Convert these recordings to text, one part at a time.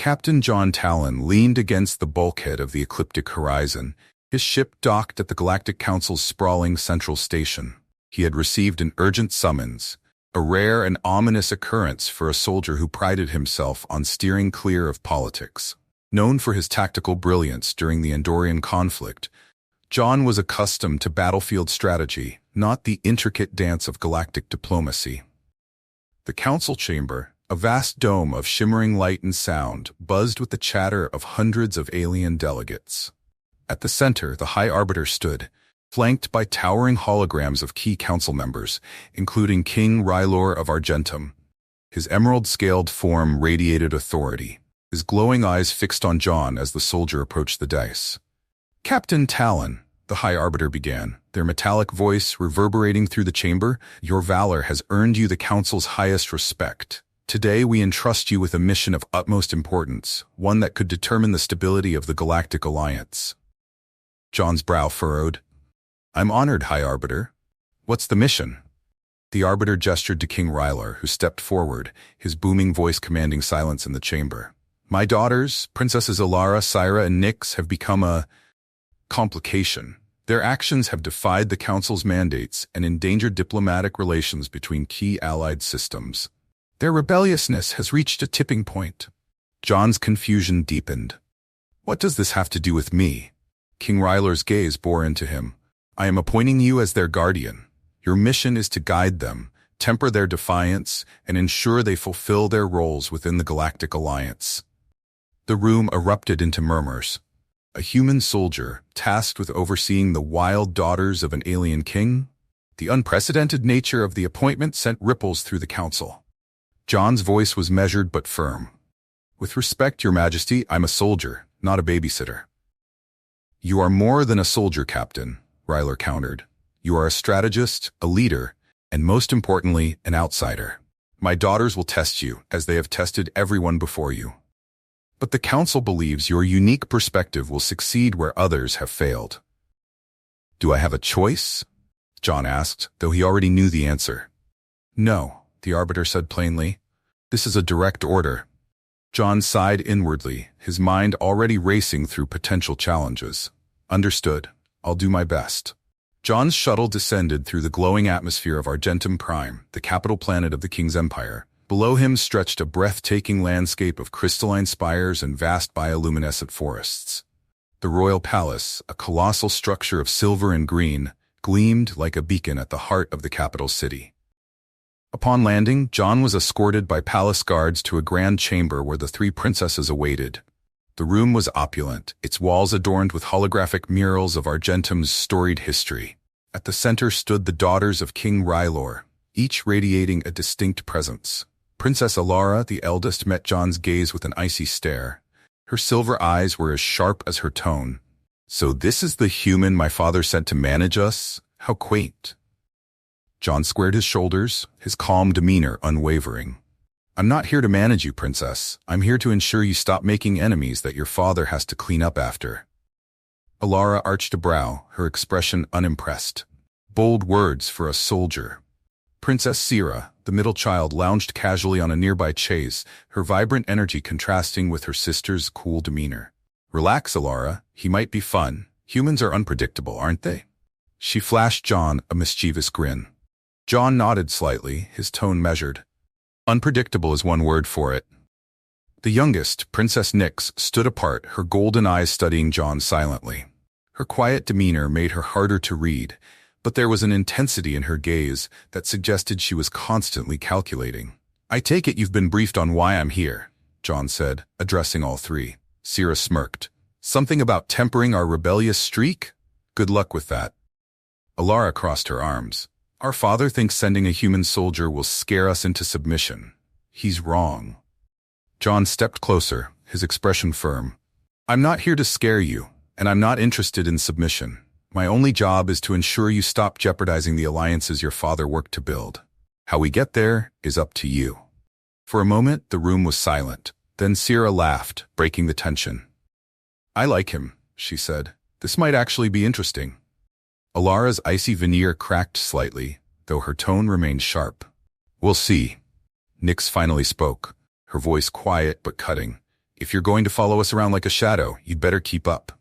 Captain John Talon leaned against the bulkhead of the ecliptic horizon, his ship docked at the Galactic Council's sprawling central station. He had received an urgent summons, a rare and ominous occurrence for a soldier who prided himself on steering clear of politics. Known for his tactical brilliance during the Andorian conflict, John was accustomed to battlefield strategy, not the intricate dance of galactic diplomacy. The council chamber, a vast dome of shimmering light and sound, buzzed with the chatter of hundreds of alien delegates. At the center, the High Arbiter stood, flanked by towering holograms of key council members, including King Rylor of Argentum. His emerald-scaled form radiated authority, his glowing eyes fixed on John as the soldier approached the dais. "Captain Talon," the High Arbiter began, their metallic voice reverberating through the chamber, "your valor has earned you the Council's highest respect. Today we entrust you with a mission of utmost importance, one that could determine the stability of the Galactic Alliance." John's brow furrowed. "I'm honored, High Arbiter. What's the mission?" The Arbiter gestured to King Rylor, who stepped forward, his booming voice commanding silence in the chamber. "My daughters, Princesses Alara, Syra, and Nyx, have become a complication. Their actions have defied the Council's mandates and endangered diplomatic relations between key allied systems. Their rebelliousness has reached a tipping point." John's confusion deepened. "What does this have to do with me?" King Rylor's gaze bore into him. "I am appointing you as their guardian. Your mission is to guide them, temper their defiance, and ensure they fulfill their roles within the Galactic Alliance." The room erupted into murmurs. A human soldier, tasked with overseeing the wild daughters of an alien king? The unprecedented nature of the appointment sent ripples through the council. John's voice was measured but firm. "With respect, Your Majesty, I'm a soldier, not a babysitter." "You are more than a soldier, Captain," Rylor countered. "You are a strategist, a leader, and most importantly, an outsider. My daughters will test you, as they have tested everyone before you. But the Council believes your unique perspective will succeed where others have failed." "Do I have a choice?" John asked, though he already knew the answer. "No," the Arbiter said plainly. "This is a direct order." John sighed inwardly, his mind already racing through potential challenges. "Understood. I'll do my best." John's shuttle descended through the glowing atmosphere of Argentum Prime, the capital planet of the King's Empire. Below him stretched a breathtaking landscape of crystalline spires and vast bioluminescent forests. The royal palace, a colossal structure of silver and green, gleamed like a beacon at the heart of the capital city. Upon landing, John was escorted by palace guards to a grand chamber where the three princesses awaited. The room was opulent, its walls adorned with holographic murals of Argentum's storied history. At the center stood the daughters of King Rylor, each radiating a distinct presence. Princess Alara, the eldest, met John's gaze with an icy stare. Her silver eyes were as sharp as her tone. "So this is the human my father sent to manage us? How quaint." John squared his shoulders, his calm demeanor unwavering. "I'm not here to manage you, Princess. I'm here to ensure you stop making enemies that your father has to clean up after." Alara arched a brow, her expression unimpressed. Bold words for a soldier. Princess Syra, the middle child, lounged casually on a nearby chaise, her vibrant energy contrasting with her sister's cool demeanor. "Relax, Alara. He might be fun. Humans are unpredictable, aren't they?" She flashed John a mischievous grin. John nodded slightly, his tone measured. "Unpredictable is one word for it." The youngest, Princess Nyx, stood apart, her golden eyes studying John silently. Her quiet demeanor made her harder to read, but there was an intensity in her gaze that suggested she was constantly calculating. "I take it you've been briefed on why I'm here," John said, addressing all three. Syra smirked. "Something about tempering our rebellious streak? Good luck with that." Alara crossed her arms. "Our father thinks sending a human soldier will scare us into submission. He's wrong." John stepped closer, his expression firm. "I'm not here to scare you, and I'm not interested in submission. My only job is to ensure you stop jeopardizing the alliances your father worked to build. How we get there is up to you." For a moment, the room was silent. Then Syra laughed, breaking the tension. "I like him," she said. "This might actually be interesting." Alara's icy veneer cracked slightly, though her tone remained sharp. "We'll see." Nyx finally spoke, her voice quiet but cutting. If you're going to follow us around like a shadow, you'd better keep up.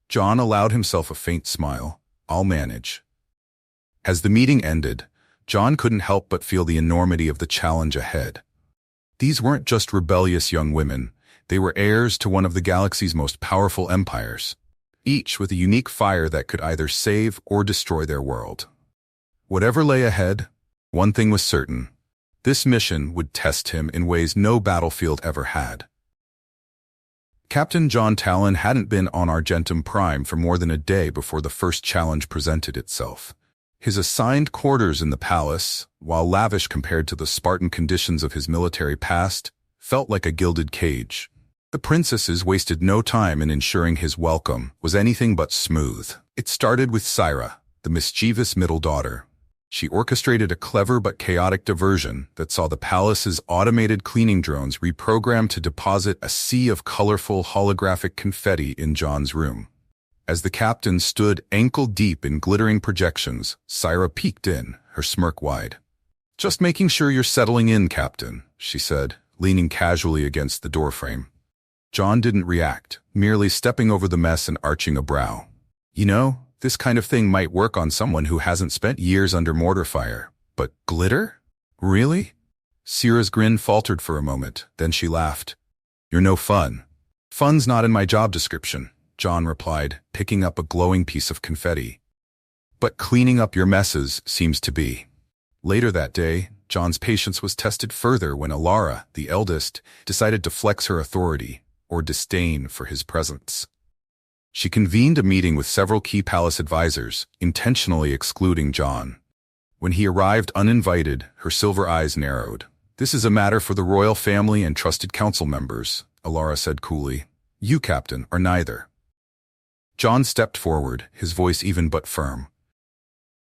John allowed himself a faint smile. I'll manage. As the meeting ended, John couldn't help but feel the enormity of the challenge ahead. These weren't just rebellious young women. They were heirs to one of the galaxy's most powerful empires, each with a unique fire that could either save or destroy their world. Whatever lay ahead, one thing was certain. This mission would test him in ways no battlefield ever had. Captain John Talon hadn't been on Argentum Prime for more than a day before the first challenge presented itself. His assigned quarters in the palace, while lavish compared to the Spartan conditions of his military past, felt like a gilded cage. The princesses wasted no time in ensuring his welcome was anything but smooth. It started with Syra, the mischievous middle daughter. She orchestrated a clever but chaotic diversion that saw the palace's automated cleaning drones reprogrammed to deposit a sea of colorful holographic confetti in John's room. As the captain stood ankle-deep in glittering projections, Syra peeked in, her smirk wide. "Just making sure you're settling in, Captain," she said, leaning casually against the doorframe. John didn't react, merely stepping over the mess and arching a brow. "You know, this kind of thing might work on someone who hasn't spent years under mortar fire. But glitter? Really?" Syra's grin faltered for a moment, then she laughed. "You're no fun." "Fun's not in my job description," John replied, picking up a glowing piece of confetti. "But cleaning up your messes seems to be." Later that day, John's patience was tested further when Alara, the eldest, decided to flex her authority, or disdain for his presence. She convened a meeting with several key palace advisors, intentionally excluding John. When he arrived uninvited, her silver eyes narrowed. "This is a matter for the royal family and trusted council members," Alara said coolly. "You, Captain, are neither." John stepped forward, his voice even but firm.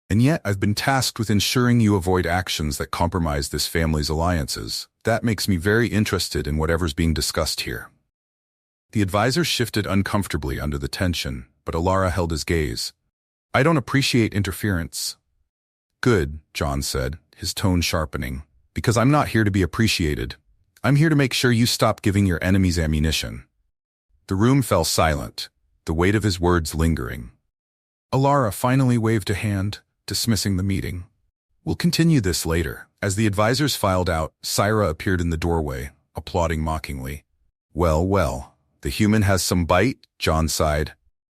"And yet I've been tasked with ensuring you avoid actions that compromise this family's alliances. That makes me very interested in whatever's being discussed here." The advisor shifted uncomfortably under the tension, but Alara held his gaze. "I don't appreciate interference." "Good," John said, his tone sharpening. "Because I'm not here to be appreciated. I'm here to make sure you stop giving your enemies ammunition." The room fell silent, the weight of his words lingering. Alara finally waved a hand, dismissing the meeting. "We'll continue this later." As the advisors filed out, Syra appeared in the doorway, applauding mockingly. "Well, well. The human has some bite," John sighed.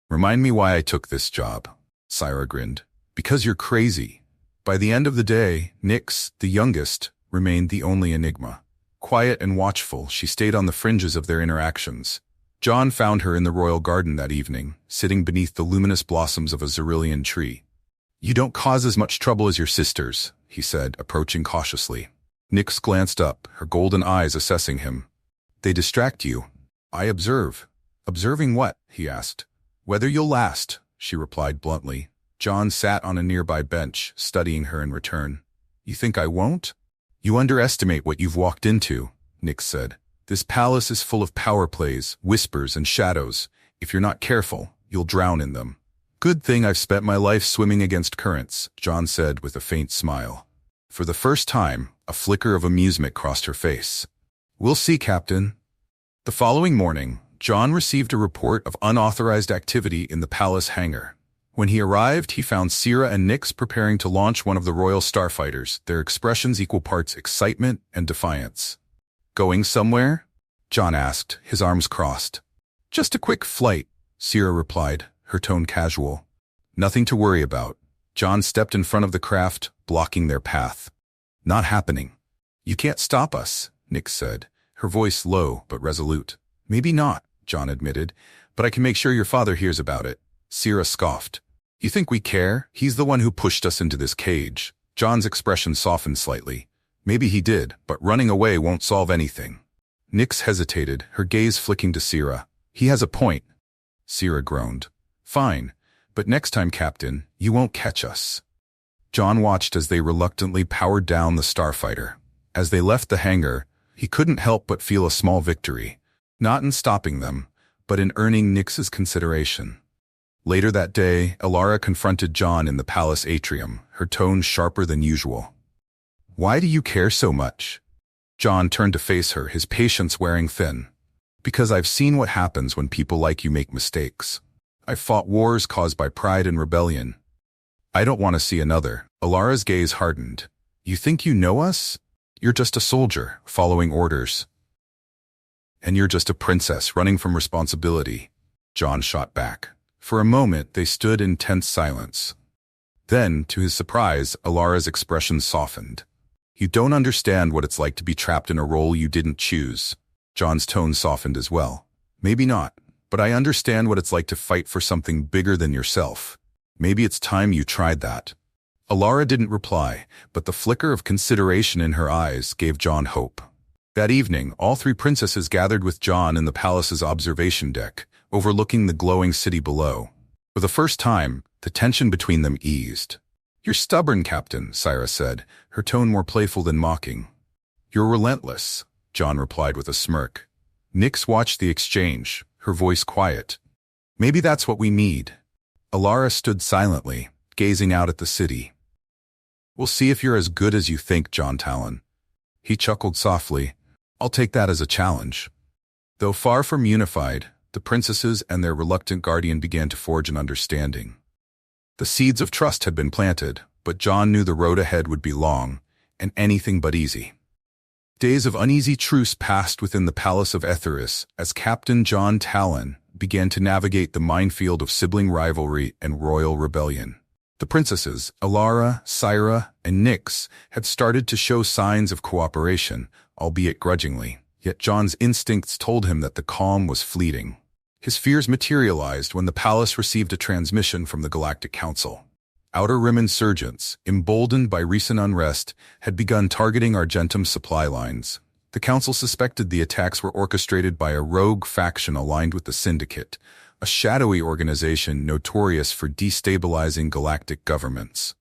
"Remind me why I took this job." Syra grinned. "Because you're crazy." By the end of the day, Nyx, the youngest, remained the only enigma. Quiet and watchful, she stayed on the fringes of their interactions. John found her in the royal garden that evening, sitting beneath the luminous blossoms of a cerulean tree. "You don't cause as much trouble as your sisters," he said, approaching cautiously. Nyx glanced up, her golden eyes assessing him. "They distract you." "I observe." "Observing what?" he asked. "Whether you'll last," she replied bluntly. John sat on a nearby bench, studying her in return. "You think I won't?" "You underestimate what you've walked into," Nyx said. "This palace is full of power plays, whispers, and shadows. If you're not careful, you'll drown in them." "Good thing I've spent my life swimming against currents," John said with a faint smile. For the first time, a flicker of amusement crossed her face. "We'll see, Captain." The following morning, John received a report of unauthorized activity in the palace hangar. When he arrived, he found Syra and Nyx preparing to launch one of the royal starfighters, their expressions equal parts excitement and defiance. "Going somewhere?" John asked, his arms crossed. "Just a quick flight," Syra replied, her tone casual. "Nothing to worry about." John stepped in front of the craft, blocking their path. "Not happening." "You can't stop us," Nyx said, her voice low but resolute. "Maybe not," John admitted, "but I can make sure your father hears about it." Syra scoffed. "You think we care? He's the one who pushed us into this cage." John's expression softened slightly. "Maybe he did, but running away won't solve anything." Nyx hesitated, her gaze flicking to Syra. "He has a point." Syra groaned. "Fine, but next time, Captain, you won't catch us." John watched as they reluctantly powered down the starfighter. As they left the hangar, he couldn't help but feel a small victory, not in stopping them, but in earning Nyx's consideration. Later that day, Alara confronted John in the palace atrium, her tone sharper than usual. "Why do you care so much?" John turned to face her, his patience wearing thin. Because I've seen what happens when people like you make mistakes. I've fought wars caused by pride and rebellion. I don't want to see another. Alara's gaze hardened. You think you know us? You're just a soldier, following orders. And you're just a princess running from responsibility. John shot back. For a moment, they stood in tense silence. Then, to his surprise, Alara's expression softened. You don't understand what it's like to be trapped in a role you didn't choose. John's tone softened as well. Maybe not, but I understand what it's like to fight for something bigger than yourself. Maybe it's time you tried that. Alara didn't reply, but the flicker of consideration in her eyes gave John hope. That evening, all three princesses gathered with John in the palace's observation deck, overlooking the glowing city below. For the first time, the tension between them eased. You're stubborn, Captain, Syra said, her tone more playful than mocking. You're relentless, John replied with a smirk. Nyx watched the exchange, her voice quiet. Maybe that's what we need. Alara stood silently, gazing out at the city. We'll see if you're as good as you think, John Talon. He chuckled softly. I'll take that as a challenge. Though far from unified, the princesses and their reluctant guardian began to forge an understanding. The seeds of trust had been planted, but John knew the road ahead would be long, and anything but easy. Days of uneasy truce passed within the Palace of Etheris as Captain John Talon began to navigate the minefield of sibling rivalry and royal rebellion. The princesses, Alara, Syra, and Nyx, had started to show signs of cooperation, albeit grudgingly, yet John's instincts told him that the calm was fleeting. His fears materialized when the palace received a transmission from the Galactic Council. Outer Rim insurgents, emboldened by recent unrest, had begun targeting Argentum's supply lines. The Council suspected the attacks were orchestrated by a rogue faction aligned with the Syndicate, a shadowy organization notorious for destabilizing galactic governments.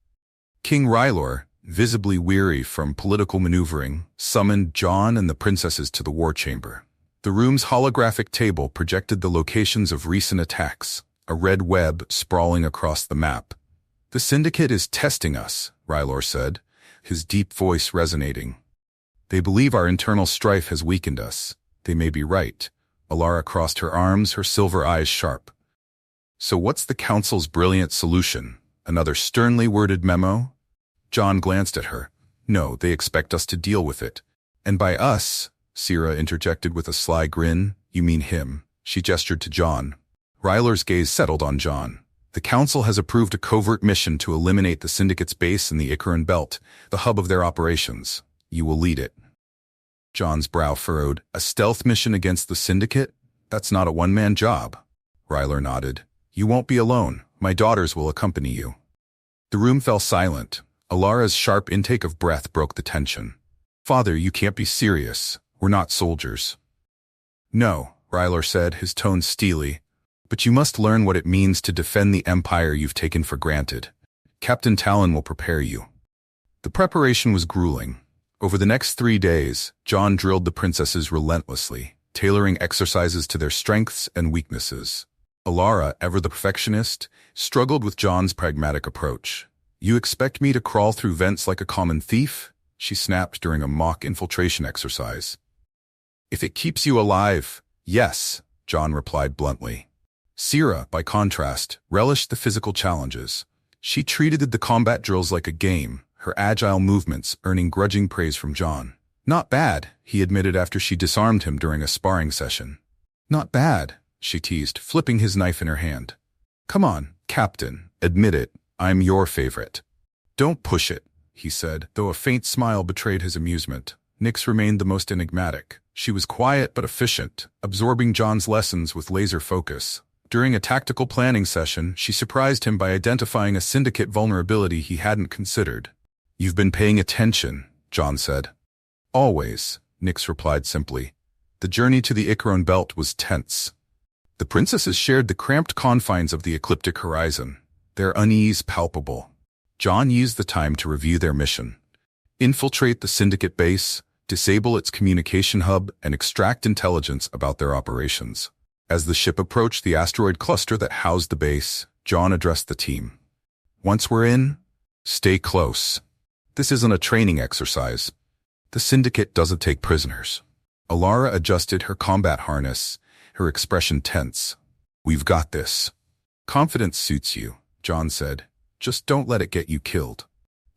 King Rylor, visibly weary from political maneuvering, summoned John and the princesses to the war chamber. The room's holographic table projected the locations of recent attacks, a red web sprawling across the map. The Syndicate is testing us, Rylor said, his deep voice resonating. They believe our internal strife has weakened us. They may be right. Alara crossed her arms, her silver eyes sharp. So what's the Council's brilliant solution? Another sternly worded memo? John glanced at her. No, they expect us to deal with it. And by us, Syra interjected with a sly grin, you mean him. She gestured to John. Rylor's gaze settled on John. The Council has approved a covert mission to eliminate the Syndicate's base in the Icaran Belt, the hub of their operations. You will lead it. John's brow furrowed. A stealth mission against the Syndicate? That's not a one-man job. Rylor nodded. You won't be alone. My daughters will accompany you. The room fell silent. Alara's sharp intake of breath broke the tension. Father, you can't be serious. We're not soldiers. No, Rylor said, his tone steely. But you must learn what it means to defend the empire you've taken for granted. Captain Talon will prepare you. The preparation was grueling. Over the next 3 days, John drilled the princesses relentlessly, tailoring exercises to their strengths and weaknesses. Alara, ever the perfectionist, struggled with John's pragmatic approach. You expect me to crawl through vents like a common thief? She snapped during a mock infiltration exercise. If it keeps you alive, yes, John replied bluntly. Syra, by contrast, relished the physical challenges. She treated the combat drills like a game, her agile movements earning grudging praise from John. Not bad, he admitted after she disarmed him during a sparring session. Not bad, she teased, flipping his knife in her hand. Come on, Captain, admit it, I'm your favorite. Don't push it, he said, though a faint smile betrayed his amusement. Nyx remained the most enigmatic. She was quiet but efficient, absorbing John's lessons with laser focus. During a tactical planning session, she surprised him by identifying a Syndicate vulnerability he hadn't considered. You've been paying attention, John said. Always, Nyx replied simply. The journey to the Icaran Belt was tense. The princesses shared the cramped confines of the ecliptic horizon, their unease palpable. John used the time to review their mission. Infiltrate the Syndicate base, disable its communication hub, and extract intelligence about their operations. As the ship approached the asteroid cluster that housed the base, John addressed the team. Once we're in, stay close. This isn't a training exercise. The Syndicate doesn't take prisoners. Alara adjusted her combat harness, her expression tense. "We've got this." "Confidence suits you," John said. "Just don't let it get you killed."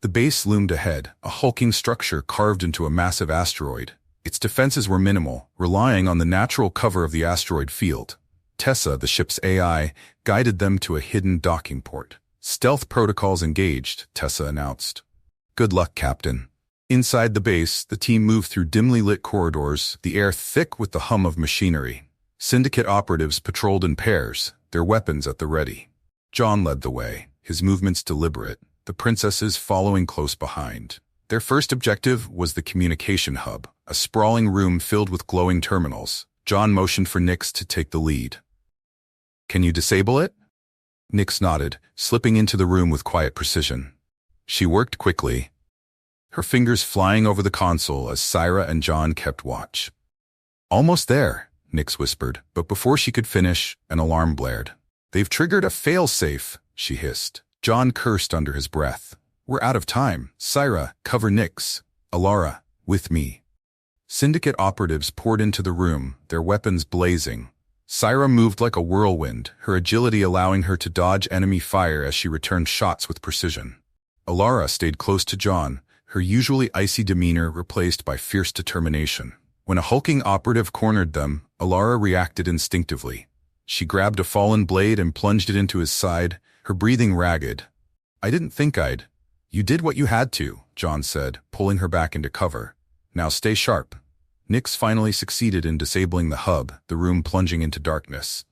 The base loomed ahead, a hulking structure carved into a massive asteroid. Its defenses were minimal, relying on the natural cover of the asteroid field. Tessa, the ship's AI, guided them to a hidden docking port. "Stealth protocols engaged," Tessa announced. "Good luck, Captain." Inside the base, the team moved through dimly lit corridors, the air thick with the hum of machinery. Syndicate operatives patrolled in pairs, their weapons at the ready. John led the way, his movements deliberate, the princesses following close behind. Their first objective was the communication hub, a sprawling room filled with glowing terminals. John motioned for Nyx to take the lead. "Can you disable it?" Nyx nodded, slipping into the room with quiet precision. She worked quickly, her fingers flying over the console as Syra and John kept watch. "Almost there," Nyx whispered, but before she could finish, an alarm blared. "They've triggered a fail-safe," she hissed. John cursed under his breath. "We're out of time. Syra, cover Nyx. Alara, with me." Syndicate operatives poured into the room, their weapons blazing. Syra moved like a whirlwind, her agility allowing her to dodge enemy fire as she returned shots with precision. Alara stayed close to John, her usually icy demeanor replaced by fierce determination. When a hulking operative cornered them, Alara reacted instinctively. She grabbed a fallen blade and plunged it into his side, her breathing ragged. "I didn't think I'd." "You did what you had to," John said, pulling her back into cover. "Now stay sharp." Nyx finally succeeded in disabling the hub, the room plunging into darkness.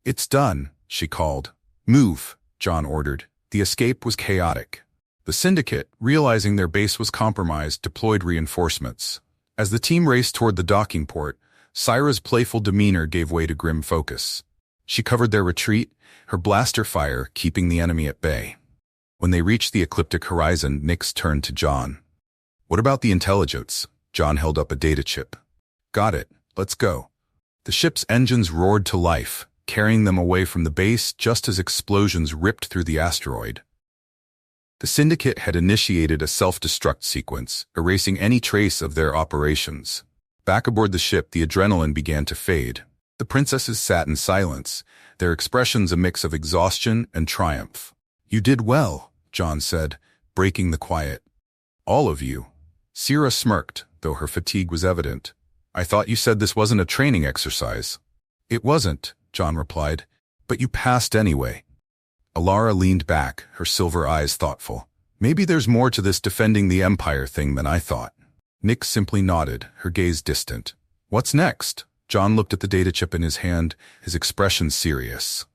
"It's done," she called. "Move," John ordered. The escape was chaotic. The Syndicate, realizing their base was compromised, deployed reinforcements. As the team raced toward the docking port, Syra's playful demeanor gave way to grim focus. She covered their retreat, her blaster fire keeping the enemy at bay. When they reached the ecliptic horizon, Nyx turned to John. "What about the intelligence?" John held up a data chip. "Got it. Let's go." The ship's engines roared to life, carrying them away from the base just as explosions ripped through the asteroid. The Syndicate had initiated a self-destruct sequence, erasing any trace of their operations. Back aboard the ship, the adrenaline began to fade. The princesses sat in silence, their expressions a mix of exhaustion and triumph. "You did well," John said, breaking the quiet. "All of you." Syra smirked, though her fatigue was evident. "I thought you said this wasn't a training exercise." "It wasn't," John replied, "but you passed anyway." Alara leaned back, her silver eyes thoughtful. "Maybe there's more to this defending the Empire thing than I thought." Nyx simply nodded, her gaze distant. "What's next?" John looked at the data chip in his hand, his expression serious.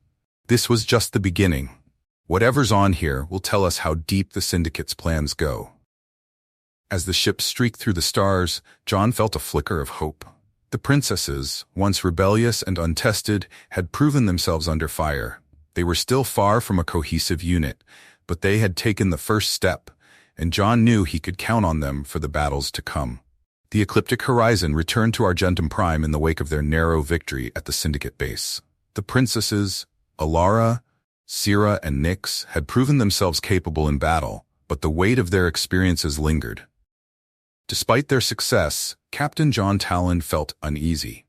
"This was just the beginning. Whatever's on here will tell us how deep the Syndicate's plans go." As the ship streaked through the stars, John felt a flicker of hope. The princesses, once rebellious and untested, had proven themselves under fire. They were still far from a cohesive unit, but they had taken the first step, and John knew he could count on them for the battles to come. The ecliptic horizon returned to Argentum Prime in the wake of their narrow victory at the Syndicate base. The princesses, Alara, Syra, and Nyx, had proven themselves capable in battle, but the weight of their experiences lingered. Despite their success, Captain John Talon felt uneasy.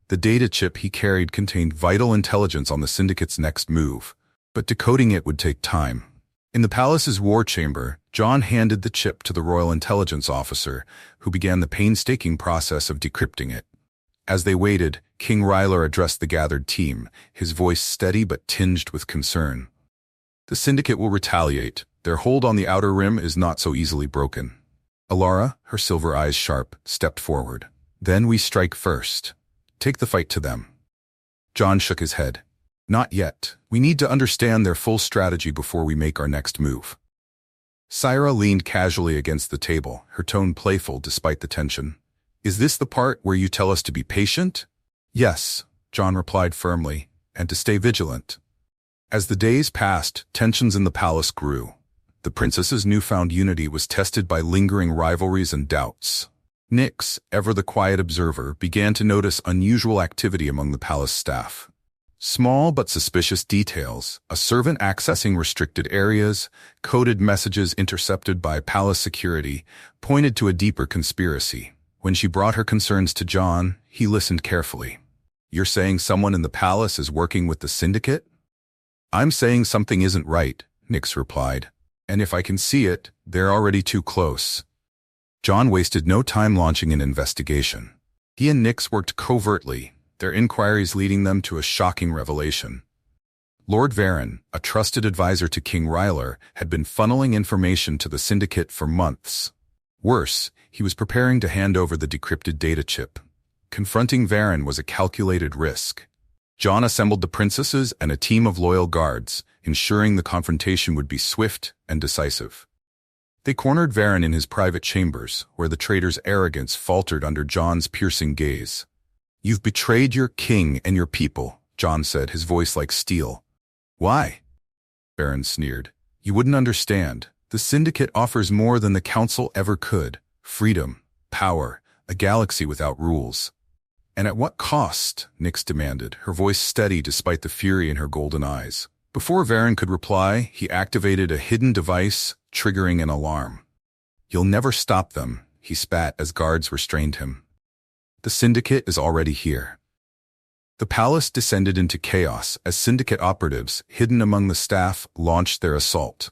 The data chip he carried contained vital intelligence on the Syndicate's next move, but decoding it would take time. In the palace's war chamber, John handed the chip to the Royal Intelligence Officer, who began the painstaking process of decrypting it. As they waited, King Ryler addressed the gathered team, his voice steady but tinged with concern. "The Syndicate will retaliate. Their hold on the Outer Rim is not so easily broken." Alara, her silver eyes sharp, stepped forward. "Then we strike first. Take the fight to them." John shook his head. "Not yet. We need to understand their full strategy before we make our next move." Syra leaned casually against the table, her tone playful despite the tension. "Is this the part where you tell us to be patient?" "Yes," John replied firmly, "and to stay vigilant." As the days passed, tensions in the palace grew. The princess's newfound unity was tested by lingering rivalries and doubts. Nyx, ever the quiet observer, began to notice unusual activity among the palace staff. Small but suspicious details, a servant accessing restricted areas, coded messages intercepted by palace security, pointed to a deeper conspiracy. When she brought her concerns to John, he listened carefully. "You're saying someone in the palace is working with the syndicate?" "I'm saying something isn't right," Nyx replied. "And if I can see it, they're already too close." John wasted no time launching an investigation. He and Nyx worked covertly, their inquiries leading them to a shocking revelation. Lord Varen, a trusted advisor to King Ryler, had been funneling information to the syndicate for months. Worse, he was preparing to hand over the decrypted data chip. Confronting Varen was a calculated risk. John assembled the princesses and a team of loyal guards, ensuring the confrontation would be swift and decisive. They cornered Varen in his private chambers, where the traitor's arrogance faltered under John's piercing gaze. "You've betrayed your king and your people," John said, his voice like steel. "Why?" Varen sneered. "You wouldn't understand. The syndicate offers more than the council ever could. Freedom, power, a galaxy without rules." "And at what cost?" Nyx demanded, her voice steady despite the fury in her golden eyes. Before Varen could reply, he activated a hidden device, triggering an alarm. "You'll never stop them," he spat as guards restrained him. "The syndicate is already here." The palace descended into chaos as syndicate operatives, hidden among the staff, launched their assault.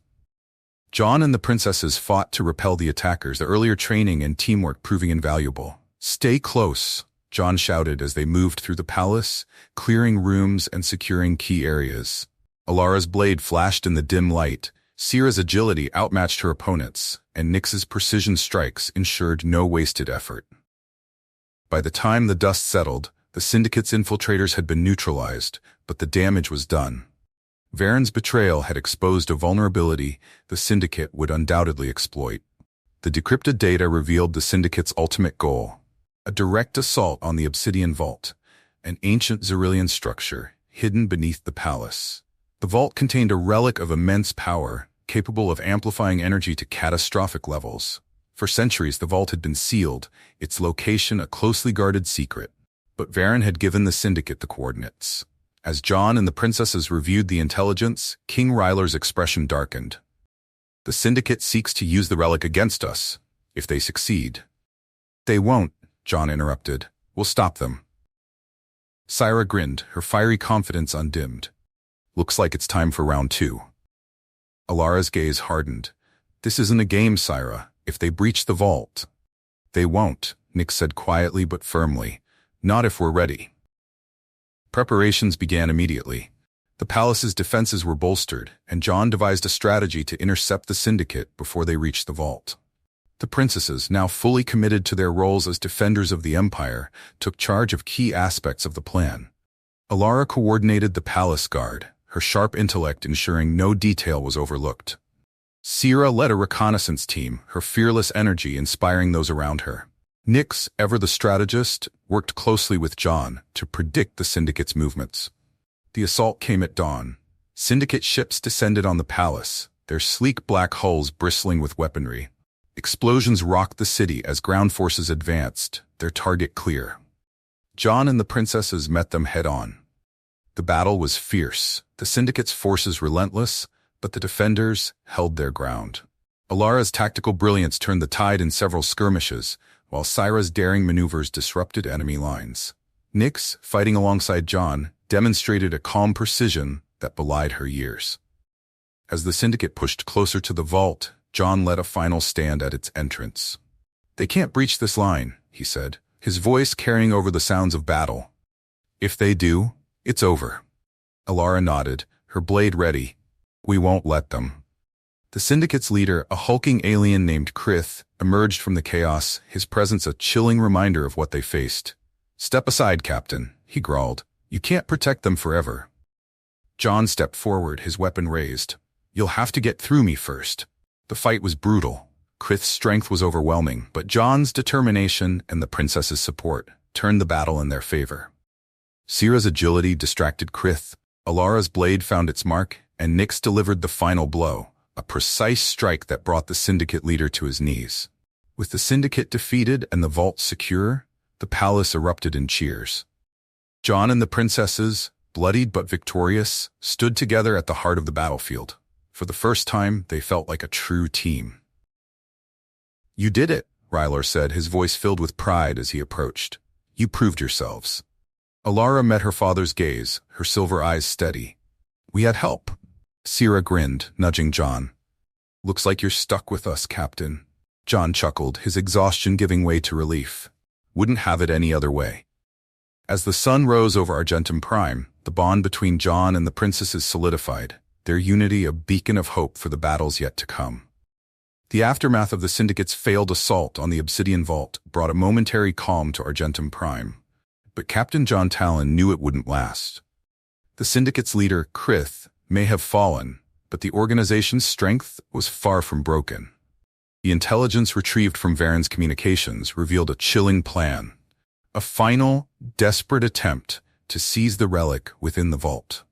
John and the princesses fought to repel the attackers, their earlier training and teamwork proving invaluable. "Stay close," John shouted as they moved through the palace, clearing rooms and securing key areas. Alara's blade flashed in the dim light, Sierra's agility outmatched her opponents, and Nyx's precision strikes ensured no wasted effort. By the time the dust settled, the syndicate's infiltrators had been neutralized, but the damage was done. Varen's betrayal had exposed a vulnerability the syndicate would undoubtedly exploit. The decrypted data revealed the syndicate's ultimate goal: a direct assault on the Obsidian Vault, an ancient Xyrillian structure hidden beneath the palace. The vault contained a relic of immense power, capable of amplifying energy to catastrophic levels. For centuries, the vault had been sealed, its location a closely guarded secret. But Varen had given the syndicate the coordinates. As John and the princesses reviewed the intelligence, King Ryler's expression darkened. "The syndicate seeks to use the relic against us, if they succeed." "They won't," John interrupted. "We'll stop them." Syra grinned, her fiery confidence undimmed. "Looks like it's time for round 2. Alara's gaze hardened. "This isn't a game, Syra. If they breach the vault." "They won't," Nyx said quietly but firmly. "Not if we're ready." Preparations began immediately. The palace's defenses were bolstered, and John devised a strategy to intercept the syndicate before they reached the vault. The princesses, now fully committed to their roles as defenders of the Empire, took charge of key aspects of the plan. Alara coordinated the palace guard, her sharp intellect ensuring no detail was overlooked. Sierra led a reconnaissance team, her fearless energy inspiring those around her. Nyx, ever the strategist, worked closely with John to predict the syndicate's movements. The assault came at dawn. Syndicate ships descended on the palace, their sleek black hulls bristling with weaponry. Explosions rocked the city as ground forces advanced, their target clear. John and the princesses met them head-on. The battle was fierce, the syndicate's forces relentless, but the defenders held their ground. Alara's tactical brilliance turned the tide in several skirmishes, while Syra's daring maneuvers disrupted enemy lines. Nyx, fighting alongside John, demonstrated a calm precision that belied her years. As the syndicate pushed closer to the vault, John led a final stand at its entrance. "They can't breach this line," he said, his voice carrying over the sounds of battle. "If they do, it's over." Alara nodded, her blade ready. "We won't let them." The syndicate's leader, a hulking alien named Krith, emerged from the chaos, his presence a chilling reminder of what they faced. "Step aside, Captain," he growled. "You can't protect them forever." John stepped forward, his weapon raised. "You'll have to get through me first." The fight was brutal. Krith's strength was overwhelming, but John's determination and the princess's support turned the battle in their favor. Sierra's agility distracted Krith, Alara's blade found its mark, and Nyx delivered the final blow, a precise strike that brought the syndicate leader to his knees. With the syndicate defeated and the vault secure, the palace erupted in cheers. John and the princesses, bloodied but victorious, stood together at the heart of the battlefield. For the first time, they felt like a true team. "You did it," Rylor said, his voice filled with pride as he approached. "You proved yourselves." Alara met her father's gaze, her silver eyes steady. "We had help." Sierra grinned, nudging John. "Looks like you're stuck with us, Captain." John chuckled, his exhaustion giving way to relief. "Wouldn't have it any other way." As the sun rose over Argentum Prime, the bond between John and the princesses solidified, their unity a beacon of hope for the battles yet to come. The aftermath of the Syndicate's failed assault on the Obsidian Vault brought a momentary calm to Argentum Prime, but Captain John Talon knew it wouldn't last. The Syndicate's leader, Krith, may have fallen, but the organization's strength was far from broken. The intelligence retrieved from Varen's communications revealed a chilling plan, a final, desperate attempt to seize the relic within the vault.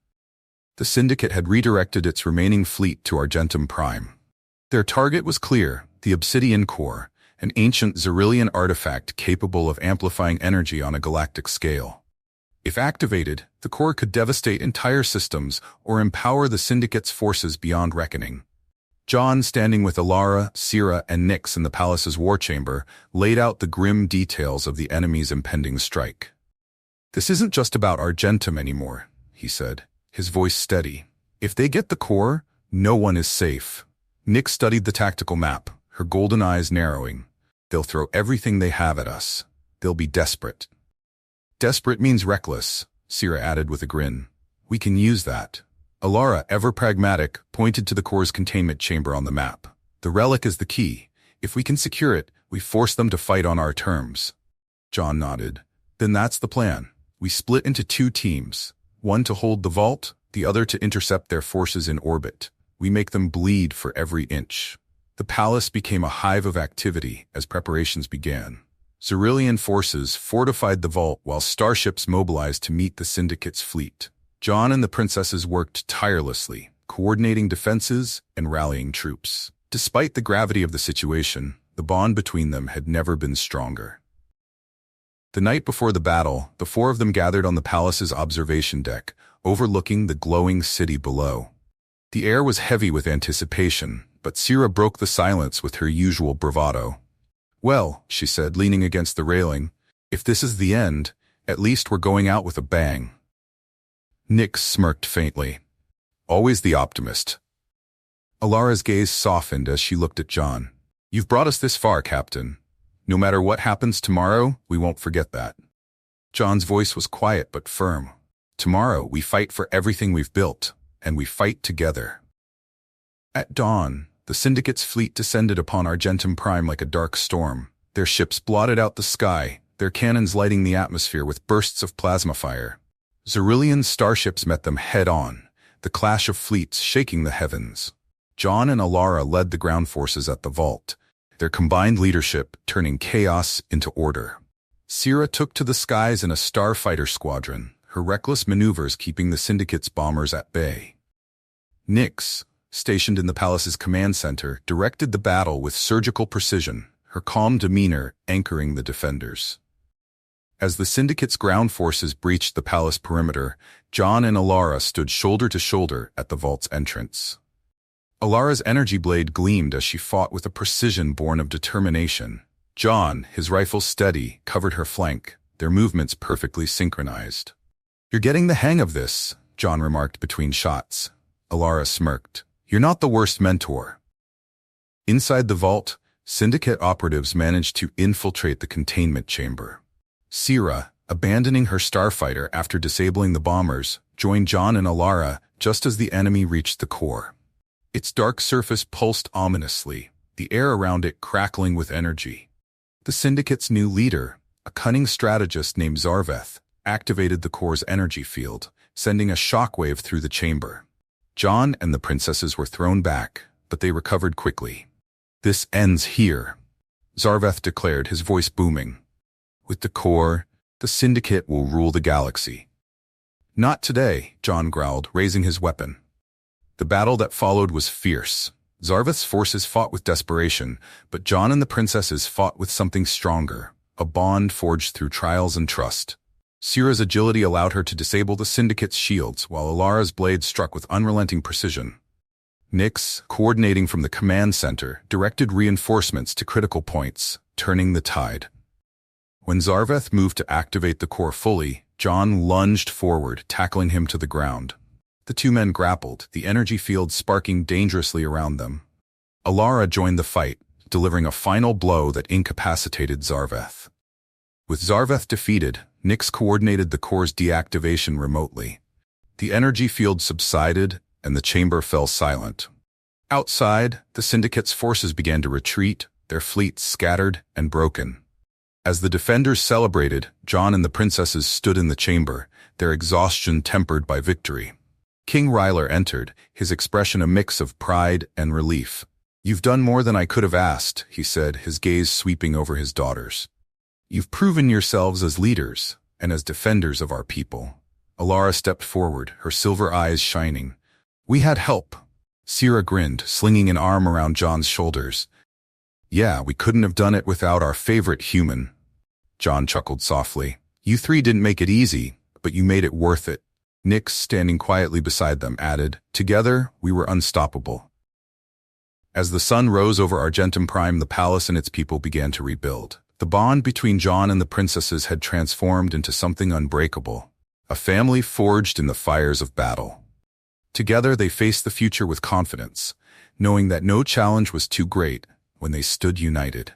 The Syndicate had redirected its remaining fleet to Argentum Prime. Their target was clear, the Obsidian Core, an ancient Xyrillian artifact capable of amplifying energy on a galactic scale. If activated, the core could devastate entire systems or empower the Syndicate's forces beyond reckoning. John, standing with Alara, Sierra, and Nyx in the palace's war chamber, laid out the grim details of the enemy's impending strike. "This isn't just about Argentum anymore," he said, his voice steady. "If they get the core, no one is safe." Nyx studied the tactical map, her golden eyes narrowing. "They'll throw everything they have at us. They'll be desperate." "Desperate means reckless," Sierra added with a grin. "We can use that." Alara, ever pragmatic, pointed to the core's containment chamber on the map. "The relic is the key. If we can secure it, we force them to fight on our terms." John nodded. "Then that's the plan. We split into two teams, one to hold the vault, the other to intercept their forces in orbit. We make them bleed for every inch." The palace became a hive of activity as preparations began. Xyrillian forces fortified the vault while starships mobilized to meet the Syndicate's fleet. John and the princesses worked tirelessly, coordinating defenses and rallying troops. Despite the gravity of the situation, the bond between them had never been stronger. The night before the battle, the four of them gathered on the palace's observation deck, overlooking the glowing city below. The air was heavy with anticipation, but Sierra broke the silence with her usual bravado. "Well," she said, leaning against the railing, "if this is the end, at least we're going out with a bang." Nyx smirked faintly. "Always the optimist." Alara's gaze softened as she looked at John. "You've brought us this far, Captain. No matter what happens tomorrow, we won't forget that." John's voice was quiet but firm. "Tomorrow, we fight for everything we've built, and we fight together." At dawn, the Syndicate's fleet descended upon Argentum Prime like a dark storm. Their ships blotted out the sky, their cannons lighting the atmosphere with bursts of plasma fire. Xyrillian starships met them head-on, the clash of fleets shaking the heavens. John and Alara led the ground forces at the vault, their combined leadership turning chaos into order. Sierra took to the skies in a starfighter squadron, her reckless maneuvers keeping the Syndicate's bombers at bay. Nyx, stationed in the palace's command center, directed the battle with surgical precision, her calm demeanor anchoring the defenders. As the Syndicate's ground forces breached the palace perimeter, John and Alara stood shoulder to shoulder at the vault's entrance. Alara's energy blade gleamed as she fought with a precision born of determination. John, his rifle steady, covered her flank, their movements perfectly synchronized. "You're getting the hang of this," John remarked between shots. Alara smirked. "You're not the worst mentor." Inside the vault, Syndicate operatives managed to infiltrate the containment chamber. Sierra, abandoning her starfighter after disabling the bombers, joined John and Alara just as the enemy reached the core. Its dark surface pulsed ominously, the air around it crackling with energy. The Syndicate's new leader, a cunning strategist named Zarveth, activated the core's energy field, sending a shockwave through the chamber. John and the princesses were thrown back, but they recovered quickly. "This ends here," Zarveth declared, his voice booming. "With the core, the Syndicate will rule the galaxy." "Not today," John growled, raising his weapon. The battle that followed was fierce. Zarveth's forces fought with desperation, but John and the princesses fought with something stronger, a bond forged through trials and trust. Sierra's agility allowed her to disable the Syndicate's shields, while Alara's blade struck with unrelenting precision. Nyx, coordinating from the command center, directed reinforcements to critical points, turning the tide. When Zarveth moved to activate the core fully, Jon lunged forward, tackling him to the ground. The two men grappled, the energy field sparking dangerously around them. Alara joined the fight, delivering a final blow that incapacitated Zarveth. With Zarveth defeated, Nyx coordinated the core's deactivation remotely. The energy field subsided, and the chamber fell silent. Outside, the Syndicate's forces began to retreat, their fleets scattered and broken. As the defenders celebrated, Jon and the princesses stood in the chamber, their exhaustion tempered by victory. King Ryler entered, his expression a mix of pride and relief. "You've done more than I could have asked," he said, his gaze sweeping over his daughters. "You've proven yourselves as leaders and as defenders of our people." Alara stepped forward, her silver eyes shining. "We had help." Sira grinned, slinging an arm around Jon's shoulders. "Yeah, we couldn't have done it without our favorite human." Jon chuckled softly. "You three didn't make it easy, but you made it worth it." Nyx, standing quietly beside them, added, "Together, we were unstoppable." As the sun rose over Argentum Prime, the palace and its people began to rebuild. The bond between Jon and the princesses had transformed into something unbreakable, a family forged in the fires of battle. Together, they faced the future with confidence, knowing that no challenge was too great when they stood united.